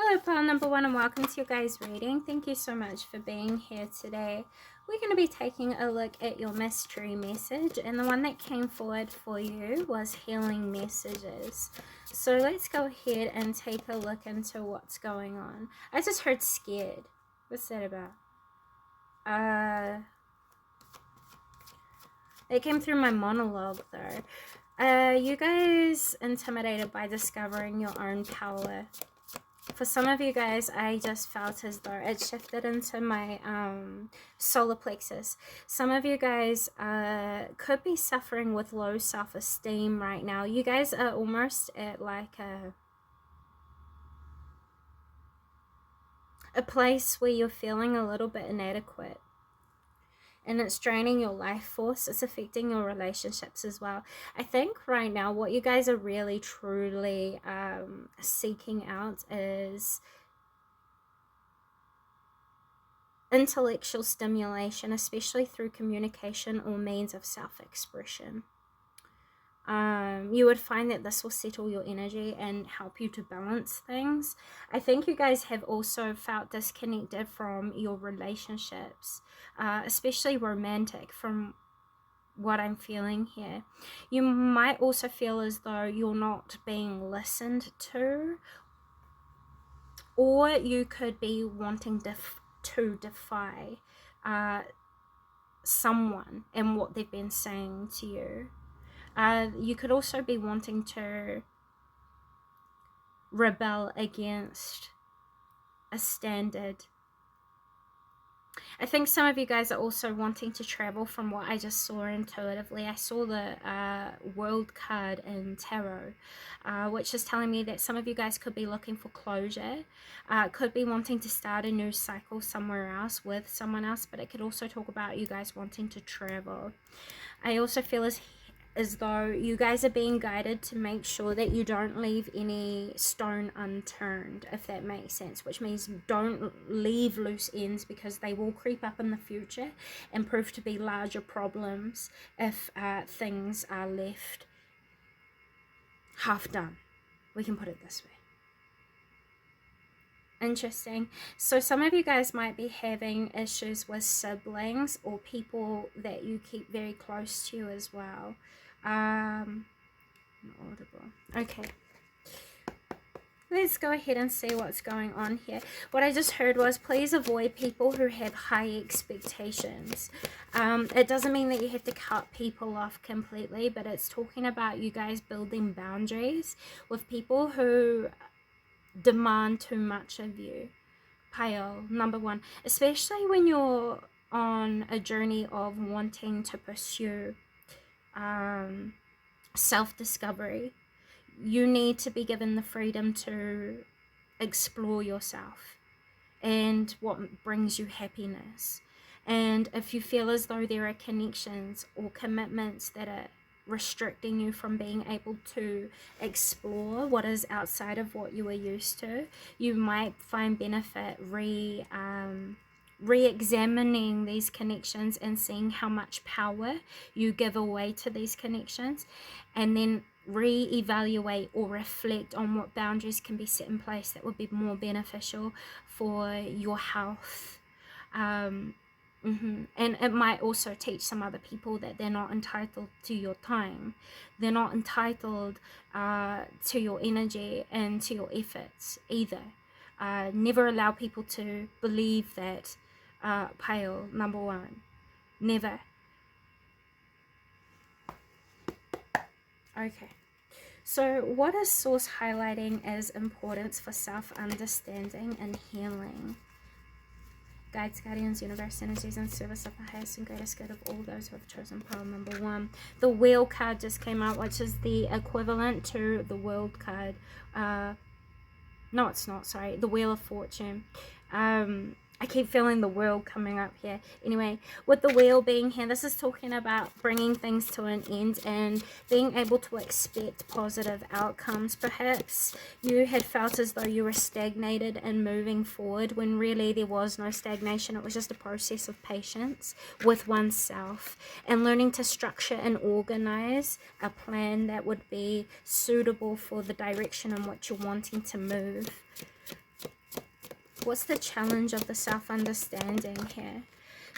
Hello, pile number one, and welcome to your guys' reading. Thank you so much for being here today. We're going to be taking a look at your mystery message, and the one that came forward for you was healing messages. So let's go ahead and take a look into what's going on. I just heard scared. What's that about? It came through my monologue though. You guys intimidated by discovering your own power. For some of you guys, I just felt as though it shifted into my solar plexus. Some of you guys could be suffering with low self-esteem right now. You guys are almost at like a place where you're feeling a little bit inadequate. And it's draining your life force. It's affecting your relationships as well. I think right now what you guys are really truly seeking out is intellectual stimulation, especially through communication or means of self-expression. You would find that this will settle your energy and help you to balance things. I think you guys have also felt disconnected from your relationships, especially romantic, from what I'm feeling here. You might also feel as though you're not being listened to, or you could be wanting to defy someone and what they've been saying to you. You could also be wanting to rebel against a standard. I think some of you guys are also wanting to travel. From what I just saw intuitively, I saw the World card in Tarot, which is telling me that some of you guys could be looking for closure, could be wanting to start a new cycle somewhere else with someone else, but it could also talk about you guys wanting to travel. I also feel as though you guys are being guided to make sure that you don't leave any stone unturned, if that makes sense, which means don't leave loose ends, because they will creep up in the future and prove to be larger problems if things are left half done. We can put it this way. Interesting. So some of you guys might be having issues with siblings or people that you keep very close to you as well. Audible. Okay. Let's go ahead and see what's going on here. What I just heard was, please avoid people who have high expectations. It doesn't mean that you have to cut people off completely, but it's talking about you guys building boundaries with people who demand too much of you. Pile number one, especially when you're on a journey of wanting to pursue self-discovery. You need to be given the freedom to explore yourself and what brings you happiness. And if you feel as though there are connections or commitments that are restricting you from being able to explore what is outside of what you are used to, you might find benefit re-examining these connections and seeing how much power you give away to these connections, and then re-evaluate or reflect on what boundaries can be set in place that would be more beneficial for your health. And it might also teach some other people that they're not entitled to your time. They're not entitled to your energy and to your efforts either. Never allow people to believe that. Pile number one. Never. Okay. So what is Source highlighting as importance for self-understanding and healing? Guides, guardians, universe, energies, and service of the highest and greatest good of all those who have chosen pile number one. The Wheel card just came out, which is the equivalent to the World card. No, it's not, sorry. The Wheel of Fortune. I keep feeling the World coming up here. Anyway, with the Wheel being here, this is talking about bringing things to an end and being able to expect positive outcomes. Perhaps you had felt as though you were stagnated and moving forward, when really there was no stagnation. It was just a process of patience with oneself and learning to structure and organize a plan that would be suitable for the direction in which you're wanting to move. what's the challenge of the self-understanding here?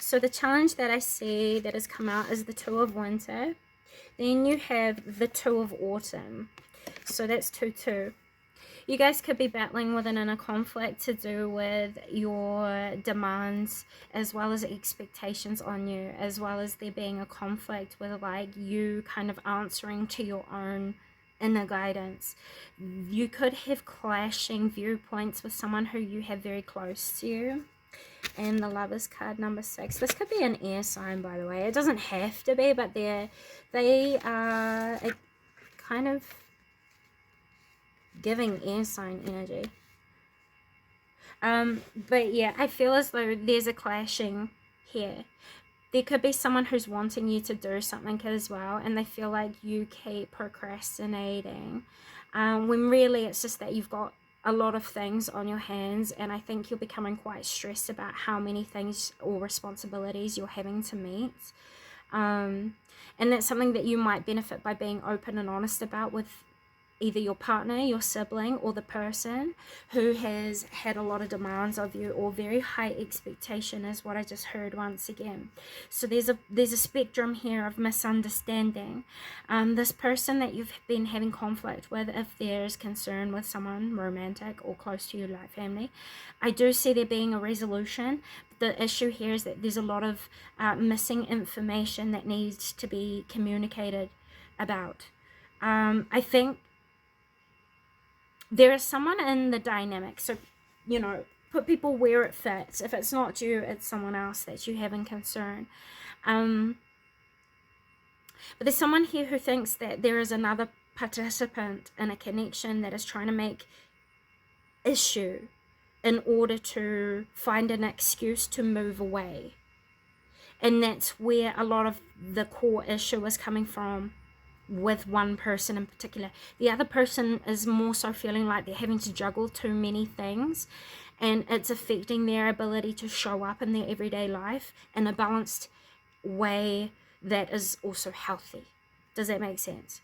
So the challenge that I see that has come out is the Two of Winter. Then you have the Two of Autumn. So that's 2-2. You guys could be battling with an inner conflict to do with your demands as well as expectations on you, as well as there being a conflict with like you kind of answering to your own inner guidance. You could have clashing viewpoints with someone who you have very close to you. And the Lovers card, number 6. This could be an air sign, by the way. It doesn't have to be, but they are kind of giving air sign energy. But yeah, I feel as though there's a clashing here. There could be someone who's wanting you to do something as well, and they feel like you keep procrastinating, when really it's just that you've got a lot of things on your hands, and I think you're becoming quite stressed about how many things or responsibilities you're having to meet. And that's something that you might benefit by being open and honest about with either your partner, your sibling, or the person who has had a lot of demands of you, or very high expectation is what I just heard once again. So there's a spectrum here of misunderstanding. This person that you've been having conflict with, if there's concern with someone romantic or close to you like family, I do see there being a resolution. The issue here is that there's a lot of missing information that needs to be communicated about. I think there is someone in the dynamic, so, you know, put people where it fits. If it's not you, it's someone else that you have in concern. But there's someone here who thinks that there is another participant in a connection that is trying to make issue in order to find an excuse to move away. And that's where a lot of the core issue is coming from with one person in particular. The other person is more so feeling like they're having to juggle too many things, and it's affecting their ability to show up in their everyday life in a balanced way that is also healthy. Does that make sense?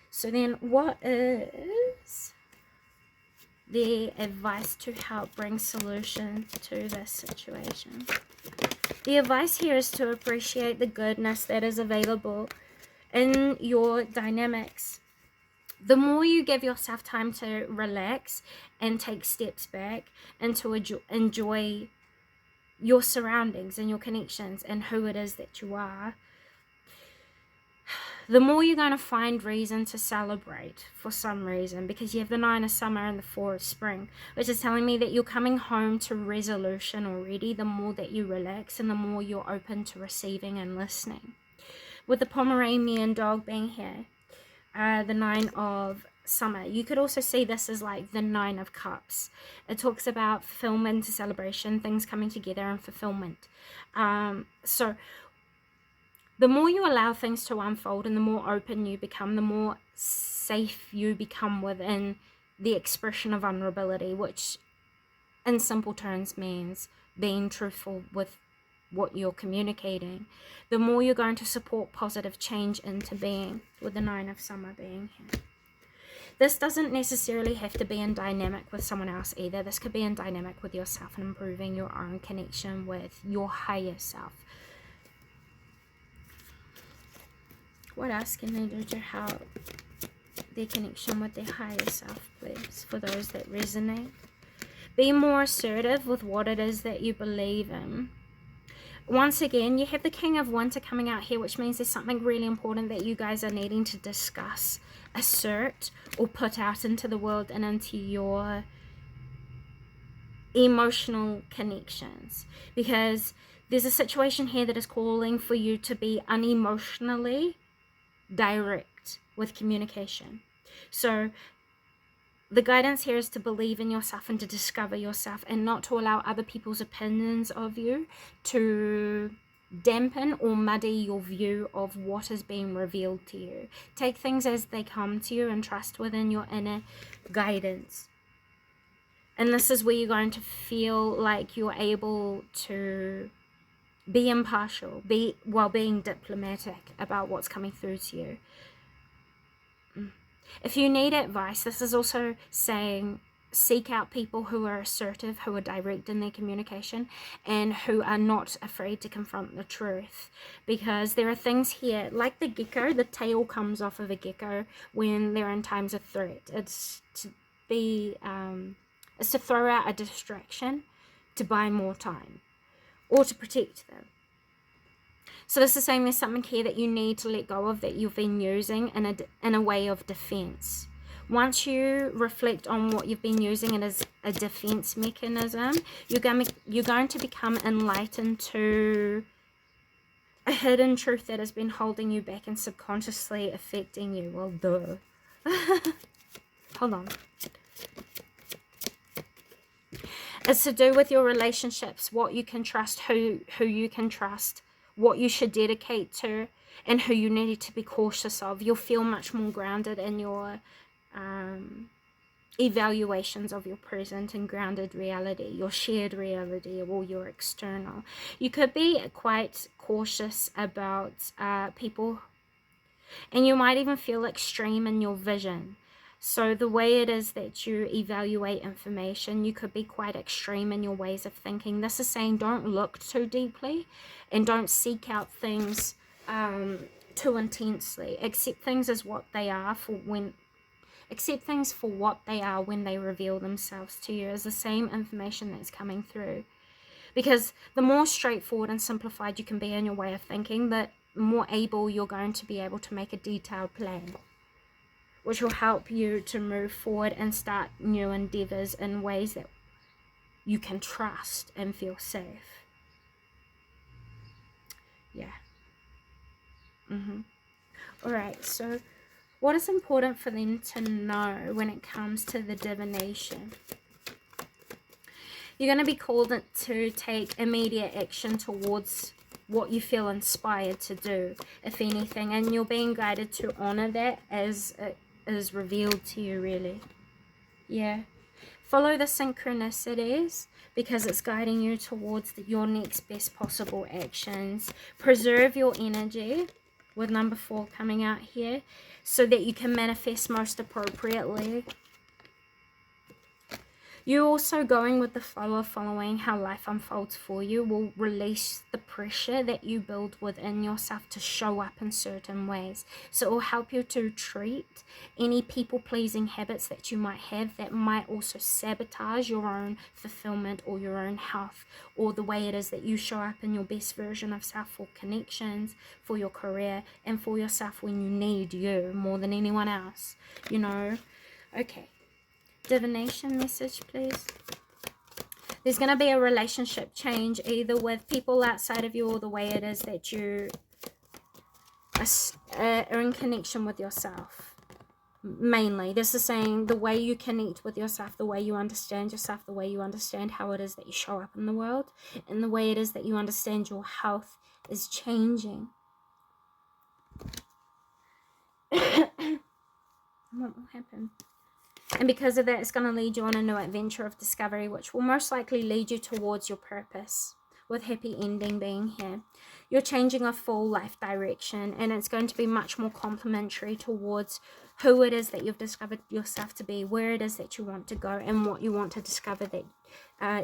So then what is the advice to help bring solution to this situation? The advice here is to appreciate the goodness that is available in your dynamics. The more you give yourself time to relax and take steps back and to enjoy your surroundings and your connections and who it is that you are, the more you're going to find reason to celebrate for some reason, because you have the 9 of summer and the 4 of spring, which is telling me that you're coming home to resolution already the more that you relax and the more you're open to receiving and listening. With the Pomeranian dog being here, the 9 of summer, you could also see this as like the 9 of cups. It talks about fulfillment, celebration, things coming together, and fulfillment. So the more you allow things to unfold and the more open you become, the more safe you become within the expression of vulnerability, which in simple terms means being truthful with what you're communicating, the more you're going to support positive change into being, with the 9 of summer being here. This doesn't necessarily have to be in dynamic with someone else either. This could be in dynamic with yourself and improving your own connection with your higher self. What else can they do to help their connection with their higher self, please, for those that resonate? Be more assertive with what it is that you believe in. Once again, you have the King of Winter coming out here, which means there's something really important that you guys are needing to discuss, assert, or put out into the world and into your emotional connections. Because there's a situation here that is calling for you to be unemotionally direct with communication. So the guidance here is to believe in yourself and to discover yourself, and not to allow other people's opinions of you to dampen or muddy your view of what is being revealed to you. Take things as they come to you and trust within your inner guidance. And this is where you're going to feel like you're able to be impartial, while being diplomatic about what's coming through to you. If you need advice, this is also saying seek out people who are assertive, who are direct in their communication, and who are not afraid to confront the truth. Because there are things here, like the gecko, the tail comes off of a gecko when they're in times of threat. It's to be, it's to throw out a distraction to buy more time or to protect them. So this is saying there's something here that you need to let go of that you've been using in a way of defense. Once you reflect on what you've been using as a defense mechanism, you're going to become enlightened to a hidden truth that has been holding you back and subconsciously affecting you. Well, duh. Hold on. It's to do with your relationships, what you can trust, who you can trust, what you should dedicate to, and who you need to be cautious of. You'll feel much more grounded in your evaluations of your present and grounded reality, your shared reality, or your external. You could be quite cautious about people, and you might even feel extreme in your vision. So the way it is that you evaluate information, you could be quite extreme in your ways of thinking. This is saying don't look too deeply and don't seek out things too intensely. Accept things as what they are when they reveal themselves to you, as the same information that's coming through. Because the more straightforward and simplified you can be in your way of thinking, the more able you're going to be able to make a detailed plan, which will help you to move forward and start new endeavors in ways that you can trust and feel safe. Yeah. Alright, so what is important for them to know when it comes to the divination? You're going to be called to take immediate action towards what you feel inspired to do, if anything, and you're being guided to honor that as it is revealed to you, really. Yeah. Follow the synchronicities because it's guiding you towards your next best possible actions. Preserve your energy, with number 4 coming out here, so that you can manifest most appropriately. You also going with the flow of following how life unfolds for you will release the pressure that you build within yourself to show up in certain ways. So it will help you to treat any people-pleasing habits that you might have that might also sabotage your own fulfillment or your own health, or the way it is that you show up in your best version of self for connections, for your career, and for yourself when you need you more than anyone else, you know. Okay. Divination message, please. There's going to be a relationship change either with people outside of you or the way it is that you are in connection with yourself. Mainly, this is saying the way you connect with yourself, the way you understand yourself, the way you understand how it is that you show up in the world, and the way it is that you understand your health is changing. What will happen? And because of that, it's going to lead you on a new adventure of discovery, which will most likely lead you towards your purpose, with happy ending being here. You're changing a full life direction, and it's going to be much more complementary towards who it is that you've discovered yourself to be, where it is that you want to go, and what you want to discover that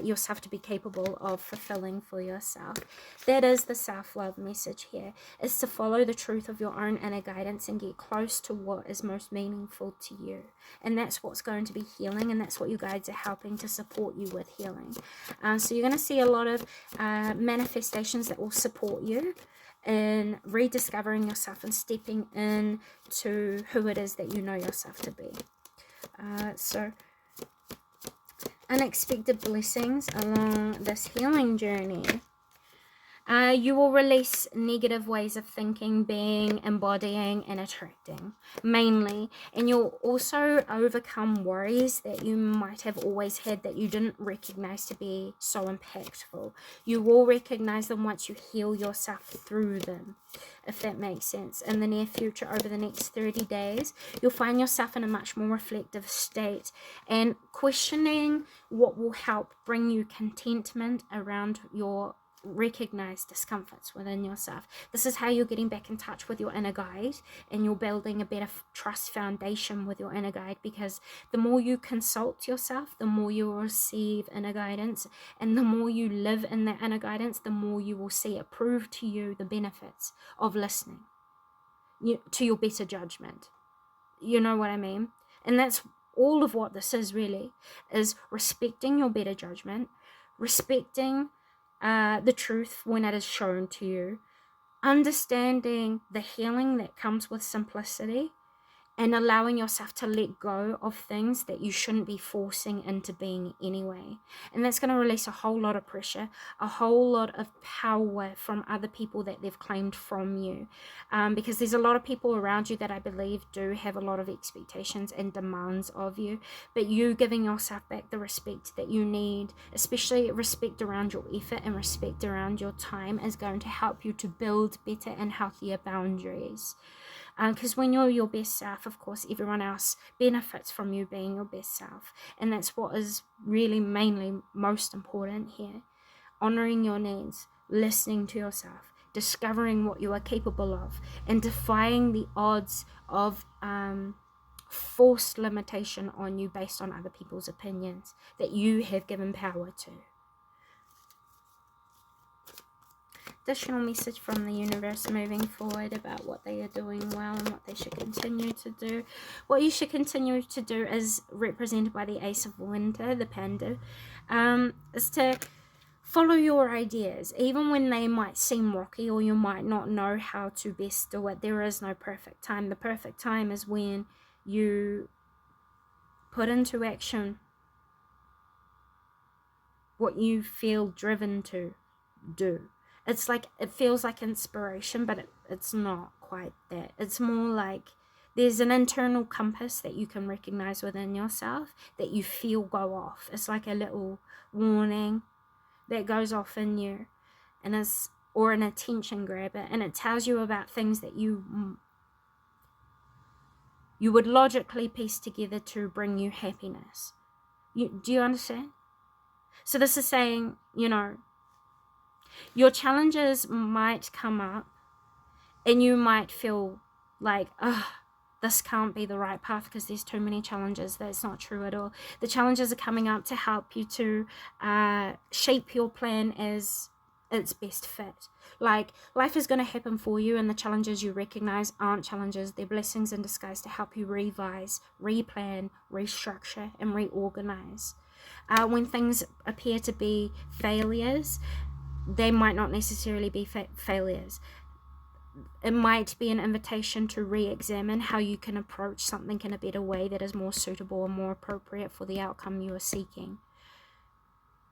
yourself to be capable of fulfilling for yourself. That is the self-love message here, is to follow the truth of your own inner guidance and get close to what is most meaningful to you. And that's what's going to be healing, and that's what you guides are helping to support you with healing. So you're going to see a lot of manifestations that will support you in rediscovering yourself and stepping into who it is that you know yourself to be. So unexpected blessings along this healing journey. You will release negative ways of thinking, being, embodying, and attracting, mainly. And you'll also overcome worries that you might have always had that you didn't recognize to be so impactful. You will recognize them once you heal yourself through them, if that makes sense. In the near future, over the next 30 days, you'll find yourself in a much more reflective state and questioning what will help bring you contentment around your recognize discomforts within yourself. This is how you're getting back in touch with your inner guide, and you're building a better trust foundation with your inner guide, because the more you consult yourself, the more you will receive inner guidance, and the more you live in that inner guidance, the more you will see it prove to you the benefits of listening to your better judgment. You know what I mean? And that's all of what this is, really, is respecting your better judgment, respecting the truth when it is shown to you, understanding the healing that comes with simplicity, and allowing yourself to let go of things that you shouldn't be forcing into being anyway. And that's going to release a whole lot of pressure, a whole lot of power from other people that they've claimed from you. Because there's a lot of people around you that I believe do have a lot of expectations and demands of you. But you giving yourself back the respect that you need, especially respect around your effort and respect around your time, is going to help you to build better and healthier boundaries. Because when you're your best self, of course, everyone else benefits from you being your best self. And that's what is really mainly most important here. Honoring your needs, listening to yourself, discovering what you are capable of, and defying the odds of forced limitation on you based on other people's opinions that you have given power to. Additional message from the universe moving forward about what they are doing well and what they should continue to do. What you should continue to do is represented by the Ace of Winter, the panda, is to follow your ideas, even when they might seem rocky or you might not know how to best do it. There is no perfect time. The perfect time is when you put into action what you feel driven to do. It's like, it feels like inspiration, but it's not quite that. It's more like there's an internal compass that you can recognize within yourself that you feel go off. It's like a little warning that goes off in you, and is, or an attention grabber, and it tells you about things that you would logically piece together to bring you happiness. Do you understand? So this is saying, your challenges might come up and you might feel like, this can't be the right path because there's too many challenges. That's not true at all. The challenges are coming up to help you to shape your plan as its best fit. Like, life is going to happen for you, and the challenges you recognize aren't challenges. They're blessings in disguise to help you revise, replan, restructure, and reorganize. When things appear to be failures, they might not necessarily be failures. It might be an invitation to re-examine how you can approach something in a better way that is more suitable and more appropriate for the outcome you are seeking.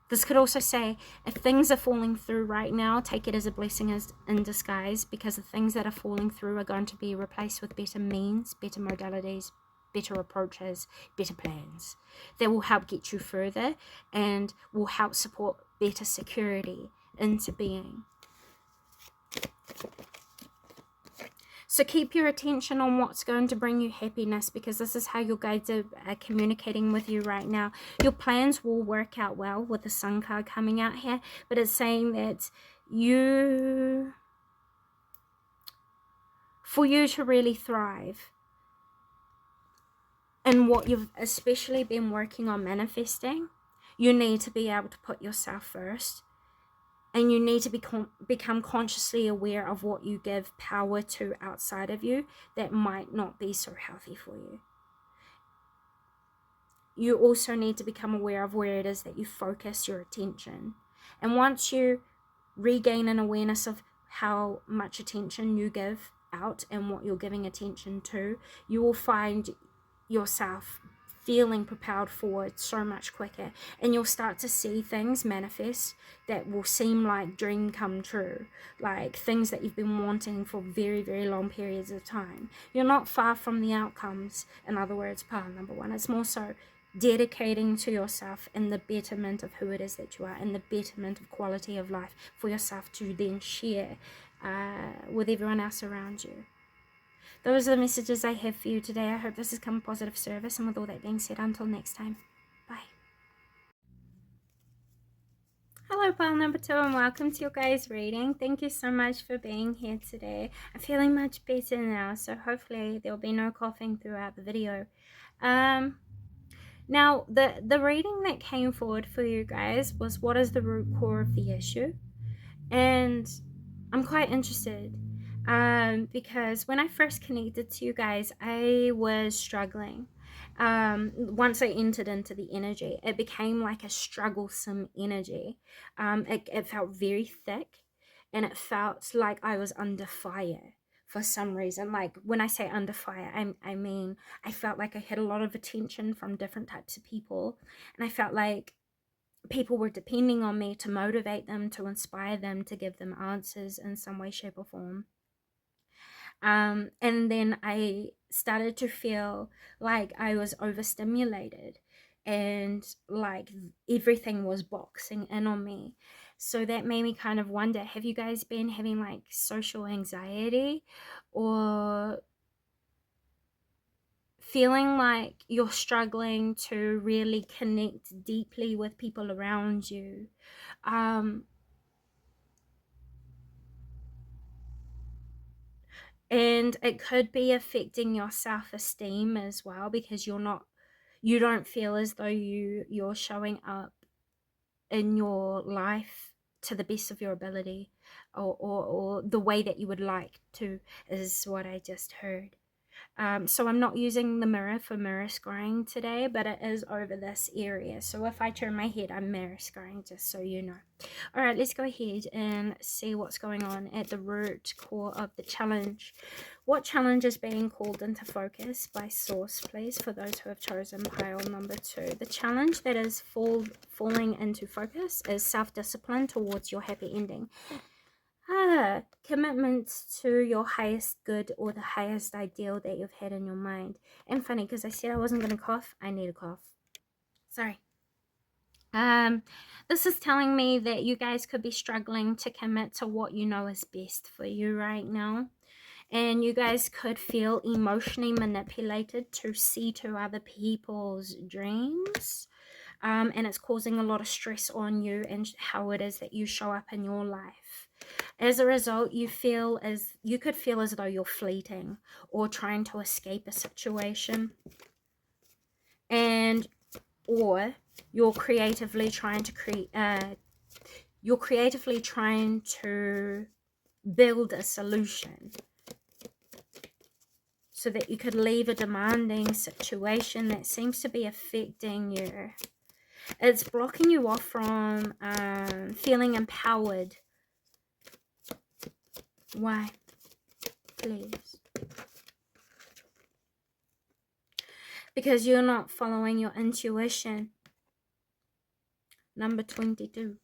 This could also say, if things are falling through right now, take it as a blessing in disguise, because the things that are falling through are going to be replaced with better means, better modalities, better approaches, better plans that will help get you further and will help support better security into being. So keep your attention on what's going to bring you happiness, because this is how your guides are communicating with you right now. Your plans will work out well with the Sun card coming out here, but it's saying that for you to really thrive in what you've especially been working on manifesting, you need to be able to put yourself first. And you need to become consciously aware of what you give power to outside of you that might not be so healthy for you. You also need to become aware of where it is that you focus your attention. And once you regain an awareness of how much attention you give out and what you're giving attention to, you will find yourself feeling propelled forward so much quicker, and you'll start to see things manifest that will seem like dream come true, like things that you've been wanting for very, very long periods of time. You're not far from the outcomes. In other words, part number one, it's more so dedicating to yourself and the betterment of who it is that you are, and the betterment of quality of life for yourself to then share with everyone else around you. Those are the messages I have for you today. I hope this has come positive service. And with all that being said, until next time, bye. Hello, pile number 2, and welcome to your guys' reading. Thank you so much for being here today. I'm feeling much better now, so hopefully there'll be no coughing throughout the video. Now, the reading that came forward for you guys was what is the root core of the issue? And I'm quite interested because when I first connected to you guys, I was struggling. Once I entered into the energy, it became like a strugglesome energy. It felt very thick, and it felt like I was under fire for some reason. Like when I say under fire, I mean I felt like I had a lot of attention from different types of people, and I felt like people were depending on me to motivate them, to inspire them, to give them answers in some way, shape, or form. And then I started to feel like I was overstimulated and like everything was boxing in on me. So that made me kind of wonder, have you guys been having like social anxiety, or feeling like you're struggling to really connect deeply with people around you? And it could be affecting your self-esteem as well, because you don't feel as though you're showing up in your life to the best of your ability, or the way that you would like to, is what I just heard. So I'm not using the mirror for mirror scrying today, but it is over this area. So if I turn my head, I'm mirror scrying, just so you know. All right, let's go ahead and see what's going on at the root core of the challenge. What challenge is being called into focus by source, please, for those who have chosen pile number 2? The challenge that is falling into focus is self-discipline towards your happy ending. Commitment to your highest good, or the highest ideal that you've had in your mind. And funny, because I said I wasn't going to cough, I need a cough. Sorry. This is telling me that you guys could be struggling to commit to what you know is best for you right now. And you guys could feel emotionally manipulated to see to other people's dreams. And it's causing a lot of stress on you and how it is that you show up in your life. As a result, you could feel as though you're fleeting or trying to escape a situation, or you're creatively trying to build a solution so that you could leave a demanding situation that seems to be affecting you. It's blocking you off from feeling empowered. Why? Please. Because you're not following your intuition. Number 22.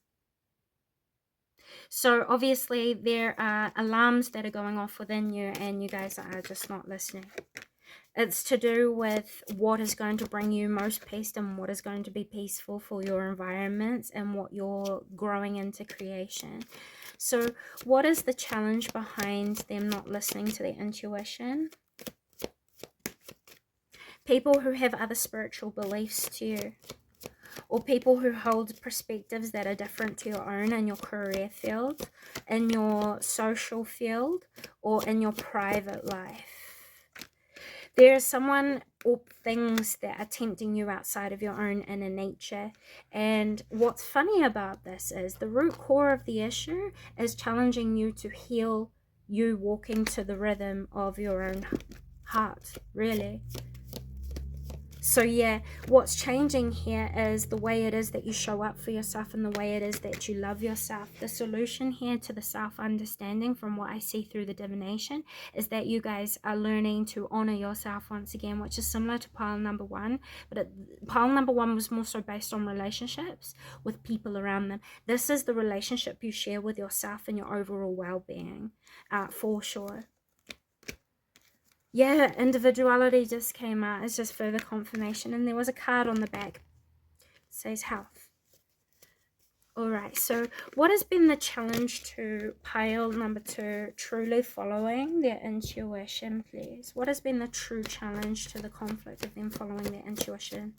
So obviously there are alarms that are going off within you, and you guys are just not listening. It's to do with what is going to bring you most peace and what is going to be peaceful for your environments and what you're growing into creation. So what is the challenge behind them not listening to their intuition? People who have other spiritual beliefs to you, or people who hold perspectives that are different to your own in your career field, in your social field, or in your private life. There is someone or things that are tempting you outside of your own inner nature. And what's funny about this is the root core of the issue is challenging you to heal you walking to the rhythm of your own heart, really. So yeah, what's changing here is the way it is that you show up for yourself and the way it is that you love yourself. The solution here to the self-understanding, from what I see through the divination, is that you guys are learning to honor yourself once again, which is similar to pile number 1. But pile number 1 was more so based on relationships with people around them. This is the relationship you share with yourself and your overall well-being, for sure. Yeah, individuality just came out. It's just further confirmation. And there was a card on the back. It says health. All right, so what has been the challenge to pile number 2, truly following their intuition, please? What has been the true challenge to the conflict of them following their intuition,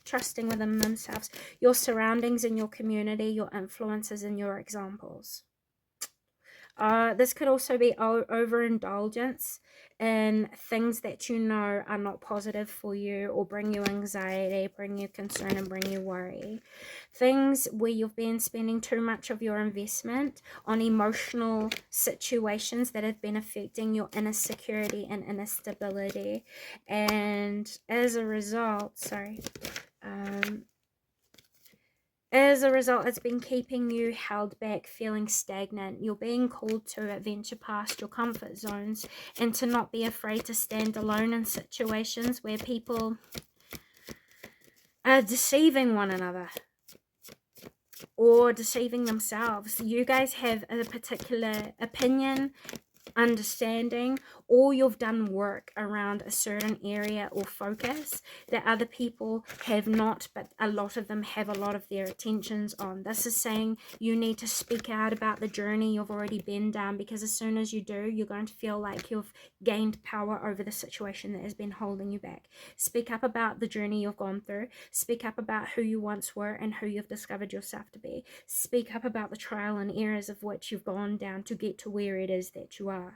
trusting within themselves, your surroundings and your community, your influences and your examples? This could also be overindulgence in things that you know are not positive for you or bring you anxiety, bring you concern, and bring you worry. Things where you've been spending too much of your investment on emotional situations that have been affecting your inner security and inner stability. And as a result, it's been keeping you held back, feeling stagnant. You're being called to adventure past your comfort zones and to not be afraid to stand alone in situations where people are deceiving one another or deceiving themselves. You guys have a particular opinion, understanding, or you've done work around a certain area or focus that other people have not, but a lot of them have a lot of their attentions on. This is saying you need to speak out about the journey you've already been down, because as soon as you do, you're going to feel like you've gained power over the situation that has been holding you back. Speak up about the journey you've gone through. Speak up about who you once were and who you've discovered yourself to be. Speak up about the trial and errors of which you've gone down to get to where it is that you are.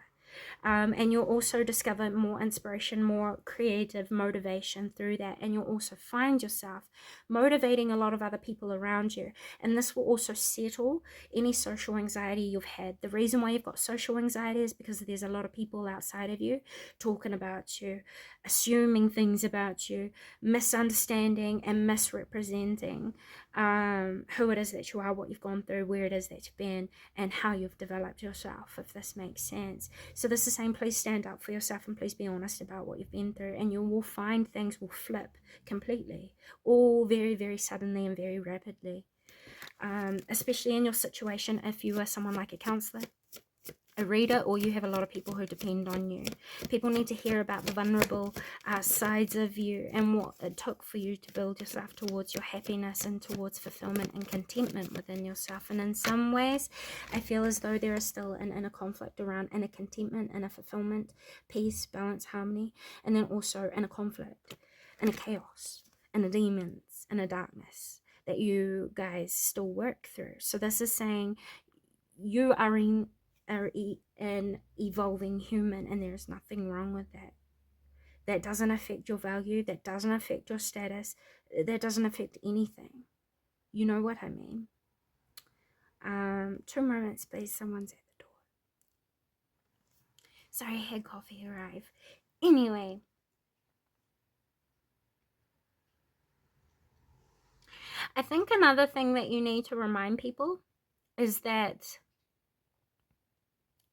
And you'll also discover more inspiration, more creative motivation through that, and you'll also find yourself motivating a lot of other people around you, and this will also settle any social anxiety you've had. The reason why you've got social anxiety is because there's a lot of people outside of you talking about you, assuming things about you, misunderstanding and misrepresenting who it is that you are, what you've gone through, where it is that you've been, and how you've developed yourself, if this makes sense. So this is saying, please stand up for yourself and please be honest about what you've been through, and you will find things will flip completely, all very, very suddenly and very rapidly. Especially in your situation, if you are someone like a counselor, a reader, or you have a lot of people who depend on you. People need to hear about the vulnerable sides of you and what it took for you to build yourself towards your happiness and towards fulfillment and contentment within yourself. And in some ways, I feel as though there is still an inner conflict around inner contentment, inner fulfillment, peace, balance, harmony, and then also inner conflict, inner chaos, inner demons, inner darkness that you guys still work through. So this is saying you are an evolving human, and there's nothing wrong with that. That doesn't affect your value, that doesn't affect your status, that doesn't affect anything. You know what I mean? 2 moments, please. Someone's at the door. Sorry, I had coffee arrive. Anyway, I think another thing that you need to remind people is that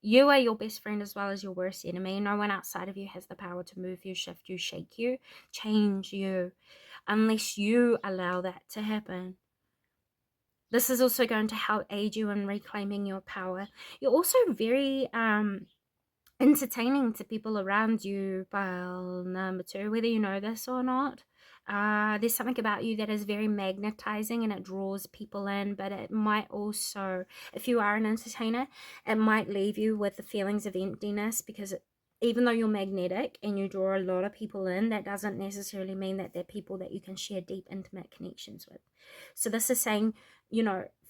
you are your best friend as well as your worst enemy. No one outside of you has the power to move you, shift you, shake you, change you, unless you allow that to happen. This is also going to help aid you in reclaiming your power. You're also very entertaining to people around you, pile number 2, whether you know this or not. There's something about you that is very magnetizing and it draws people in, but it might also, if you are an entertainer, it might leave you with the feelings of emptiness, because even though you're magnetic and you draw a lot of people in, that doesn't necessarily mean that they're people that you can share deep, intimate connections with. So this is saying,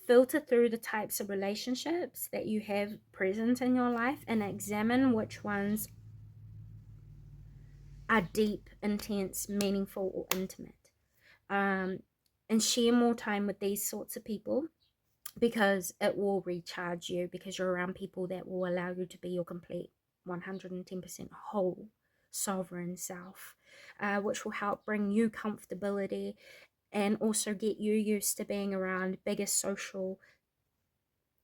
filter through the types of relationships that you have present in your life and examine which ones are deep, intense, meaningful, or intimate. And share more time with these sorts of people, because it will recharge you, because you're around people that will allow you to be your complete 110% whole sovereign self, which will help bring you comfortability and also get you used to being around bigger social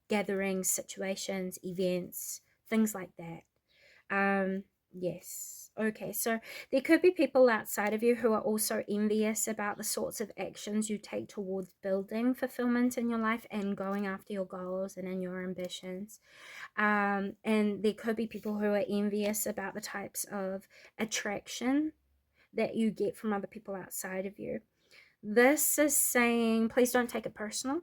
gatherings, situations, events, things like that. Yes. Okay, so there could be people outside of you who are also envious about the sorts of actions you take towards building fulfillment in your life and going after your goals and in your ambitions. And there could be people who are envious about the types of attraction that you get from other people outside of you. This is saying, please don't take it personal.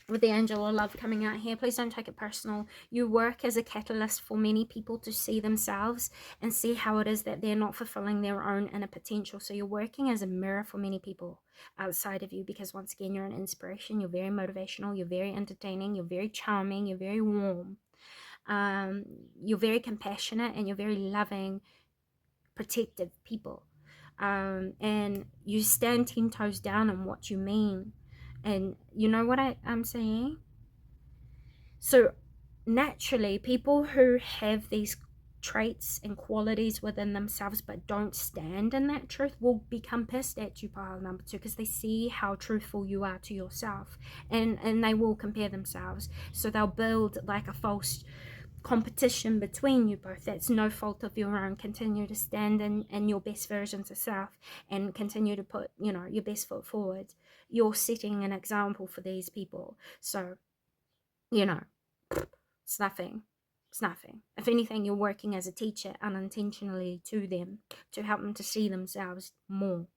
with the angel of love coming out here. Please don't take it personal. You work as a catalyst for many people to see themselves and see how it is that they're not fulfilling their own inner potential. So you're working as a mirror for many people outside of you, because once again, you're an inspiration. You're very motivational. You're very entertaining. You're very charming. You're very warm. You're very compassionate, and you're very loving, protective people. And you stand 10 toes down on what you mean. And you know what I'm saying? So naturally, people who have these traits and qualities within themselves but don't stand in that truth will become pissed at you, pile number 2, because they see how truthful you are to yourself, and they will compare themselves. So they'll build like a false competition between you both. That's no fault of your own. Continue to stand in your best versions of self, and continue to put, you know, your best foot forward. You're setting an example for these people. So, you know, it's nothing. It's nothing. If anything, you're working as a teacher unintentionally to them, to help them to see themselves more.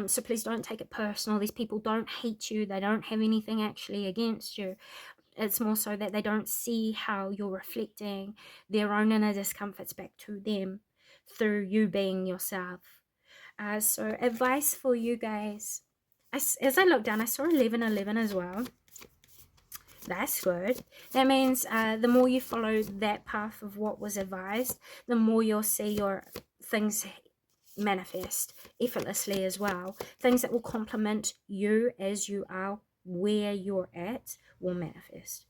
So please don't take it personal. These people don't hate you. They don't have anything actually against you. It's more so that they don't see how you're reflecting their own inner discomforts back to them through you being yourself. So advice for you guys. As I look down, I saw 1111 as well. That's good. That means the more you follow that path of what was advised, the more you'll see your things manifest effortlessly as well. Things that will complement you as you are, where you're at, will manifest.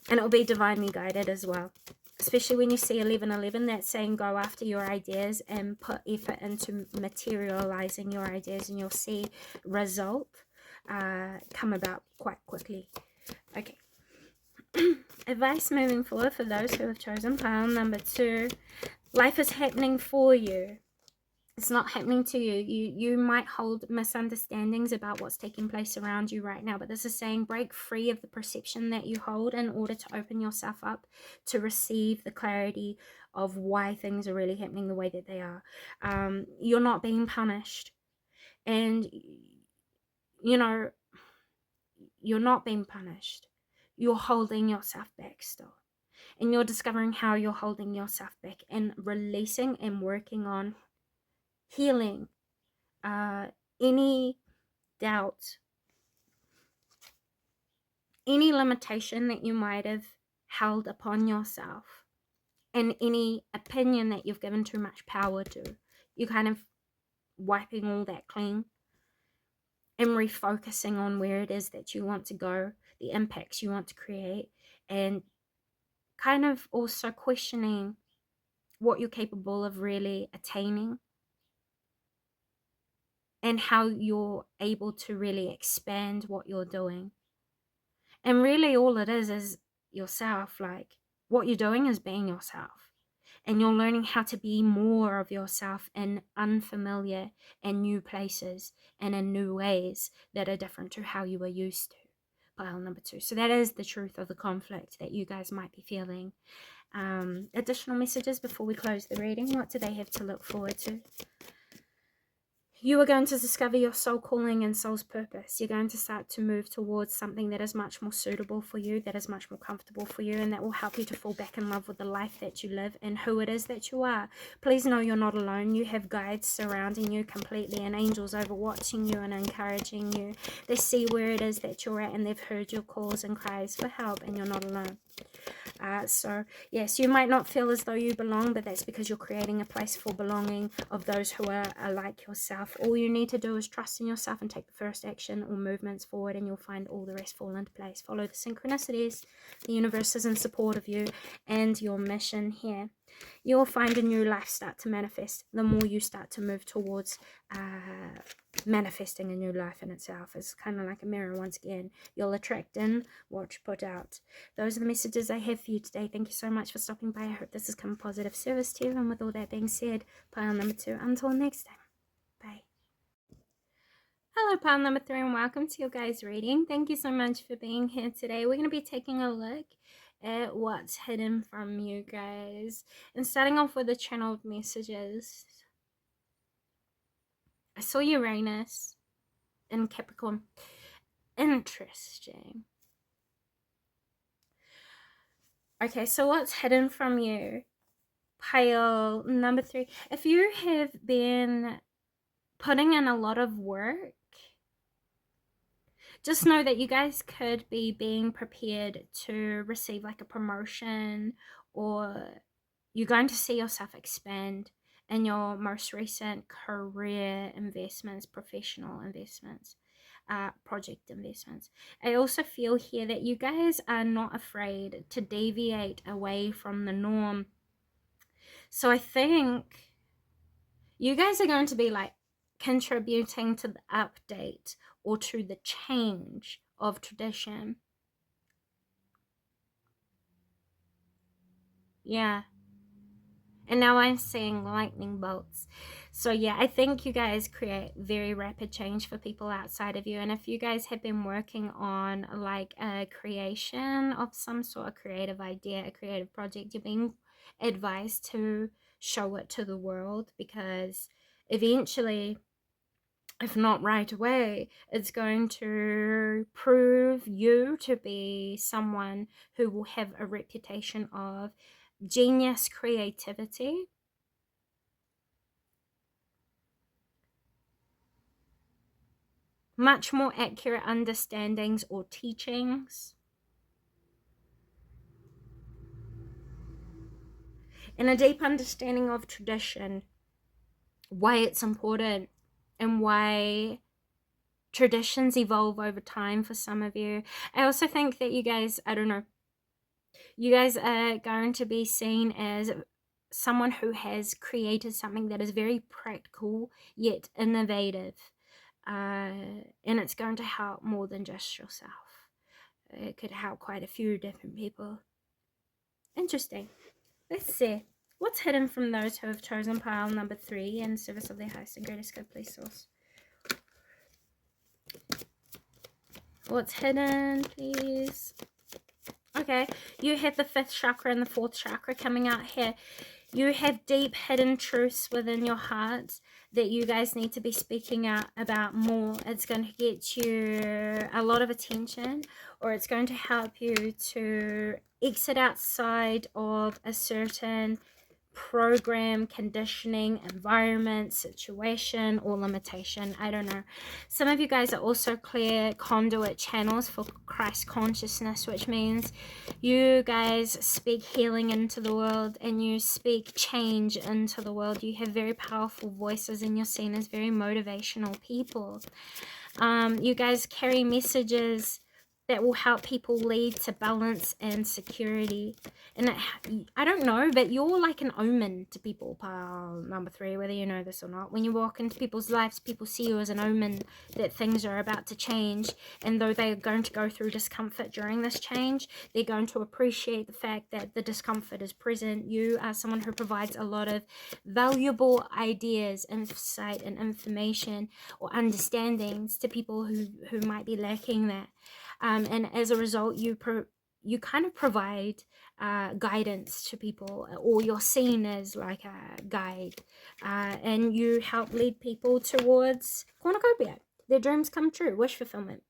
And it'll be divinely guided as well. Especially when you see 1111, that's saying go after your ideas and put effort into materializing your ideas, and you'll see result come about quite quickly. Okay. Advice moving forward for those who have chosen pile number 2. Life is happening for you. It's not happening to you. You might hold misunderstandings about what's taking place around you right now, but this is saying break free of the perception that you hold in order to open yourself up to receive the clarity of why things are really happening the way that they are. You're not being punished, and you know, you're not being punished. You're holding yourself back still, and you're discovering how you're holding yourself back, and releasing and working on healing any doubt, any limitation that you might have held upon yourself, and any opinion that you've given too much power to. You're kind of wiping all that clean and refocusing on where it is that you want to go, the impacts you want to create, and kind of also questioning what you're capable of really attaining, and how you're able to really expand what you're doing. And really all it is yourself. Like, what you're doing is being yourself, and you're learning how to be more of yourself in unfamiliar and new places, and in new ways that are different to how you were used to. Pile number 2. So that is the truth of the conflict that you guys might be feeling. Additional messages before we close the reading. What do they have to look forward to? You are going to discover your soul calling and soul's purpose. You're going to start to move towards something that is much more suitable for you, that is much more comfortable for you, and that will help you to fall back in love with the life that you live and who it is that you are. Please know you're not alone. You have guides surrounding you completely, and angels overwatching you and encouraging you. They see where it is that you're at, and they've heard your calls and cries for help, and you're not alone. So yes, you might not feel as though you belong, but that's because you're creating a place for belonging of those who are like yourself. All you need to do is trust in yourself and take the first action or movements forward, and you'll find all the rest fall into place. Follow the synchronicities. The universe is in support of you and your mission here. You'll find a new life start to manifest the more you start to move towards manifesting a new life in itself. It's kind of like a mirror once again. You'll attract in what you put out. Those are the messages I have for you today. Thank you so much for stopping by. I hope this has come a positive service to you. And with all that being said, pile number 2, until next time, bye. Hello, pile number 3, and welcome to your guys' reading. Thank you so much for being here today. We're going to be taking a look at what's hidden from you guys, and starting off with the channeled messages. I saw Uranus in Capricorn. Interesting. Okay, so what's hidden from you? Pile number 3. If you have been putting in a lot of work, just know that you guys could be being prepared to receive like a promotion, or you're going to see yourself expand in your most recent career investments, professional investments, project investments. I also feel here that you guys are not afraid to deviate away from the norm. So I think you guys are going to be like contributing to the update or to the change of tradition. Yeah. And now I'm seeing lightning bolts. So yeah, I think you guys create very rapid change for people outside of you. And if you guys have been working on like a creation of some sort of creative idea, a creative project, you're being advised to show it to the world, because eventually, if not right away, it's going to prove you to be someone who will have a reputation of genius creativity, much more accurate understandings or teachings, and a deep understanding of tradition, why it's important, and why traditions evolve over time for some of you. I also think that you guys, I don't know, you guys are going to be seen as someone who has created something that is very practical yet innovative, and it's going to help more than just yourself. It could help quite a few different people. Interesting. Let's see. What's hidden from those who have chosen pile number 3 in service of their highest and greatest good, please, source? What's hidden, please? Okay, you have the 5th chakra and the 4th chakra coming out here. You have deep hidden truths within your heart that you guys need to be speaking out about more. It's going to get you a lot of attention, or it's going to help you to exit outside of a certain program, conditioning, environment, situation, or limitation. I don't know. Some of you guys are also clear conduit channels for Christ consciousness, which means you guys speak healing into the world and you speak change into the world. You have very powerful voices and you're seen as very motivational people. You guys carry messages that will help people lead to balance and security. And I don't know, but you're like an omen to people, pile number 3, whether you know this or not. When you walk into people's lives, people see you as an omen that things are about to change. And though they're going to go through discomfort during this change, they're going to appreciate the fact that the discomfort is present. You are someone who provides a lot of valuable ideas, insight, and information or understandings to people who might be lacking that. And as a result, you kind of provide guidance to people, or you're seen as like a guide, and you help lead people towards cornucopia, their dreams come true, wish fulfillment.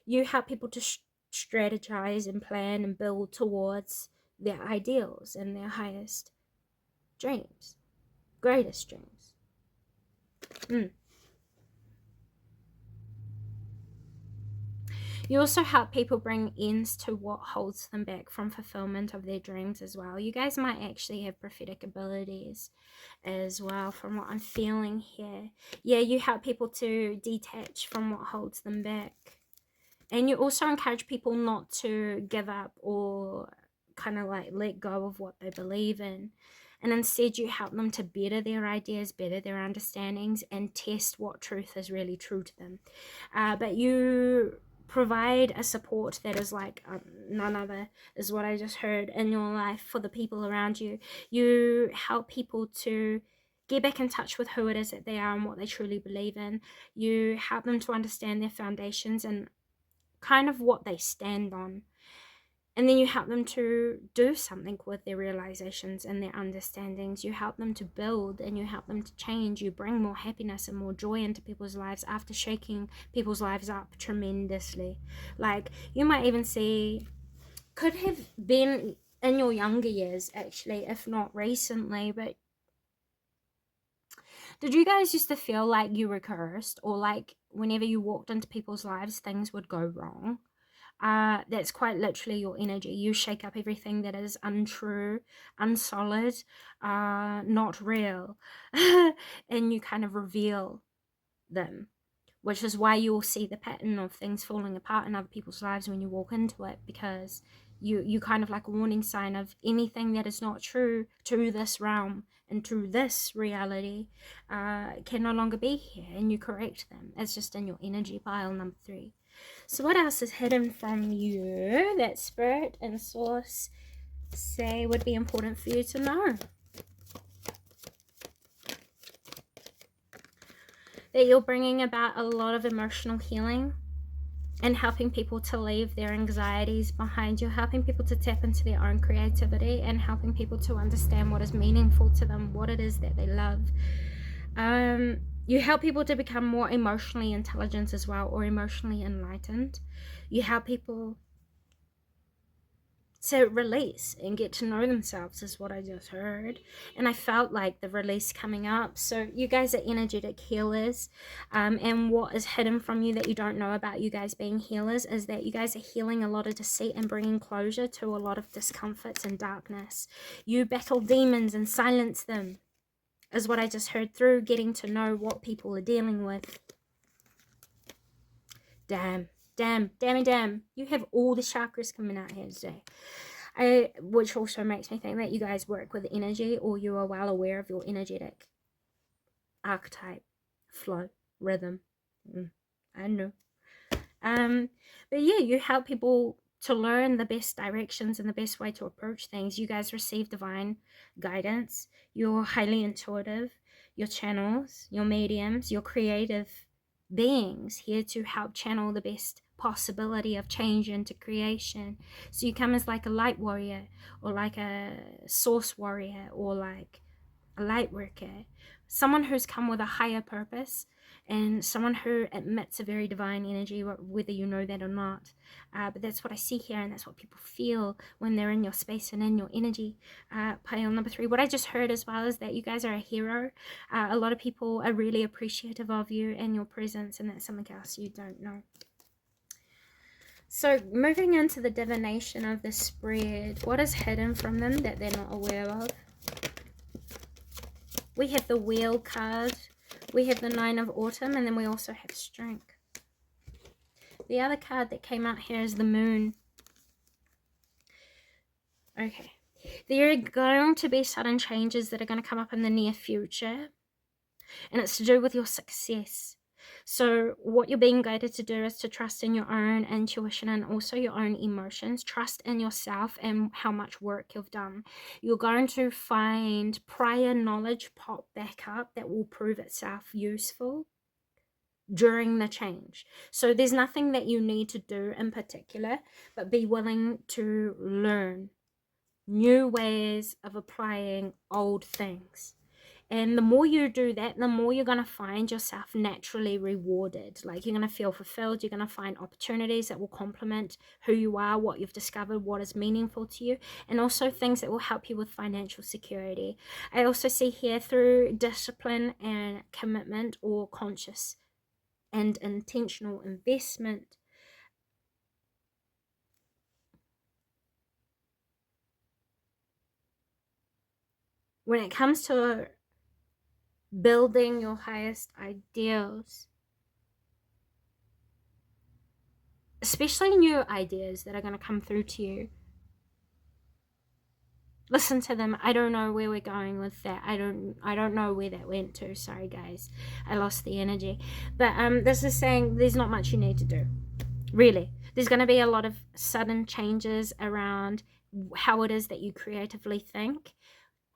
You help people to strategize and plan and build towards their ideals and their highest dreams, greatest dreams. You also help people bring ends to what holds them back from fulfillment of their dreams as well. You guys might actually have prophetic abilities as well, from what I'm feeling here. Yeah, you help people to detach from what holds them back. And you also encourage people not to give up or kind of like let go of what they believe in. And instead you help them to better their ideas, better their understandings, and test what truth is really true to them. But you provide a support that is like none other, is what I just heard, in your life for the people around you. You help people to get back in touch with who it is that they are and what they truly believe in. You help them to understand their foundations and kind of what they stand on. And then you help them to do something with their realizations and their understandings. You help them to build and you help them to change. You bring more happiness and more joy into people's lives after shaking people's lives up tremendously. Like, you might even see, could have been in your younger years, actually, if not recently, but did you guys used to feel like you were cursed, or like whenever you walked into people's lives, things would go wrong? That's quite literally your energy. You shake up everything that is untrue, unsolid, not real, and you kind of reveal them, which is why you will see the pattern of things falling apart in other people's lives when you walk into it, because you kind of like a warning sign of anything that is not true to this realm and to this reality can no longer be here, and you correct them. It's just in your energy pile, number 3. So what else is hidden from you that Spirit and Source say would be important for you to know? That you're bringing about a lot of emotional healing and helping people to leave their anxieties behind. You're helping people to tap into their own creativity and helping people to understand what is meaningful to them, what it is that they love. You help people to become more emotionally intelligent as well, or emotionally enlightened. You help people to release and get to know themselves, is what I just heard. And I felt like the release coming up. So you guys are energetic healers, and what is hidden from you that you don't know about you guys being healers is that you guys are healing a lot of deceit and bringing closure to a lot of discomforts and darkness. You battle demons and silence them, is what I just heard, through getting to know what people are dealing with. Damn. You have all the chakras coming out here today. Which also makes me think that you guys work with energy, or you are well aware of your energetic archetype, flow, rhythm. I don't know. But yeah, you help people to learn the best directions and the best way to approach things. You guys receive divine guidance. You're highly intuitive. Your channels, your mediums, your creative beings here to help channel the best possibility of change into creation. So you come as like a light warrior, or like a source warrior, or like a light worker, someone who's come with a higher purpose, and someone who emits a very divine energy, whether you know that or not. But that's what I see here, and that's what people feel when they're in your space and in your energy. Pile number 3, what I just heard as well is that you guys are a hero. A lot of people are really appreciative of you and your presence, and that's something else you don't know. So moving into the divination of the spread, what is hidden from them that they're not aware of? We have the Wheel card, we have the 9 of Autumn, and then we also have Strength. The other card that came out here is the Moon. Okay. There are going to be sudden changes that are going to come up in the near future, and it's to do with your success. So what you're being guided to do is to trust in your own intuition and also your own emotions. Trust in yourself and how much work you've done. You're going to find prior knowledge pop back up that will prove itself useful during the change. So there's nothing that you need to do in particular, but be willing to learn new ways of applying old things. And the more you do that, the more you're going to find yourself naturally rewarded. Like, you're going to feel fulfilled. You're going to find opportunities that will complement who you are, what you've discovered, what is meaningful to you, and also things that will help you with financial security. I also see here, through discipline and commitment, or conscious and intentional investment, when it comes to building your highest ideals, especially new ideas that are going to come through to you, listen to them. I don't know where we're going with that. I don't know where that went to. Sorry guys, I lost the energy. But this is saying there's not much you need to do, really. There's going to be a lot of sudden changes around how it is that you creatively think,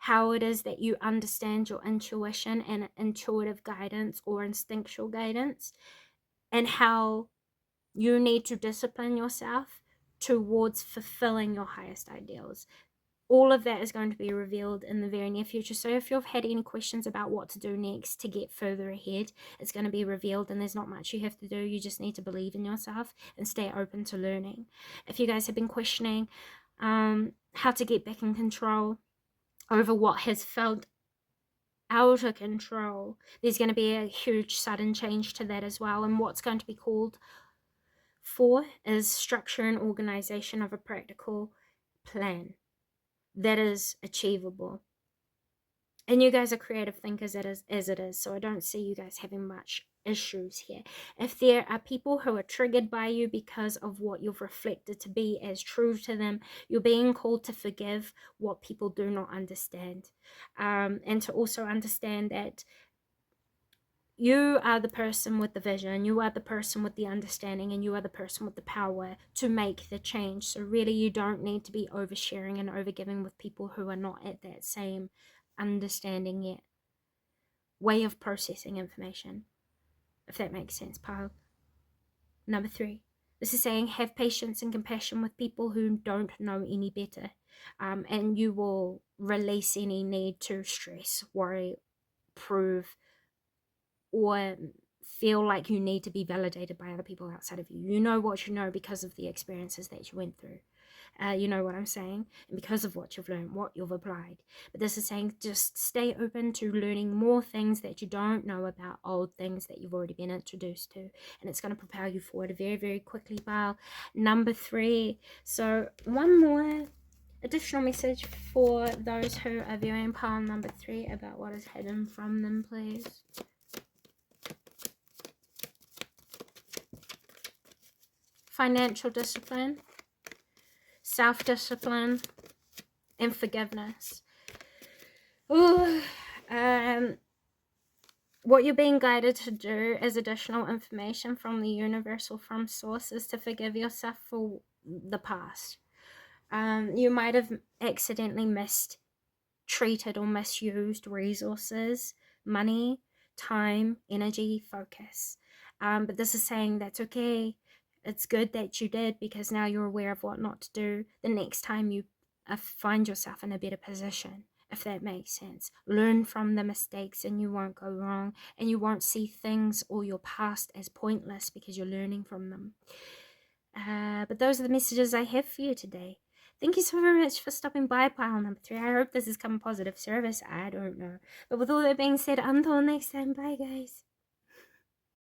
how it is that you understand your intuition and intuitive guidance or instinctual guidance, and how you need to discipline yourself towards fulfilling your highest ideals. All of that is going to be revealed in the very near future. So if you've had any questions about what to do next to get further ahead, it's going to be revealed, and there's not much you have to do. You just need to believe in yourself and stay open to learning. If you guys have been questioning how to get back in control over what has felt out of control, there's going to be a huge sudden change to that as well. And what's going to be called for is structure and organization of a practical plan that is achievable. And you guys are creative thinkers as it is, so I don't see you guys having much issues here. If there are people who are triggered by you because of what you've reflected to be as true to them, you're being called to forgive what people do not understand, and to also understand that you are the person with the vision, you are the person with the understanding, and you are the person with the power to make the change. So really, you don't need to be oversharing and overgiving with people who are not at that same understanding yet, way of processing information, if that makes sense, pile. Number 3, this is saying have patience and compassion with people who don't know any better, and you will release any need to stress, worry, prove, or feel like you need to be validated by other people outside of you. You know what you know because of the experiences that you went through. You know what I'm saying? And because of what you've learned, what you've applied. But this is saying just stay open to learning more things that you don't know about old things that you've already been introduced to. And it's going to propel you forward very, very quickly, pile. Number 3. So one more additional message for those who are viewing pile number 3 about what is hidden from them, please. Financial discipline, self-discipline, and forgiveness. Ooh, what you're being guided to do as additional information from the universe or from source is to forgive yourself for the past. You might have accidentally mistreated or misused resources, money, time, energy, focus. But this is saying that's okay. It's good that you did, because now you're aware of what not to do the next time you find yourself in a better position, if that makes sense. Learn from the mistakes and you won't go wrong, and you won't see things or your past as pointless because you're learning from them. But those are the messages I have for you today. Thank you so very much for stopping by, pile number 3. I hope this has come positive service. I don't know. But with all that being said, until next time, bye guys.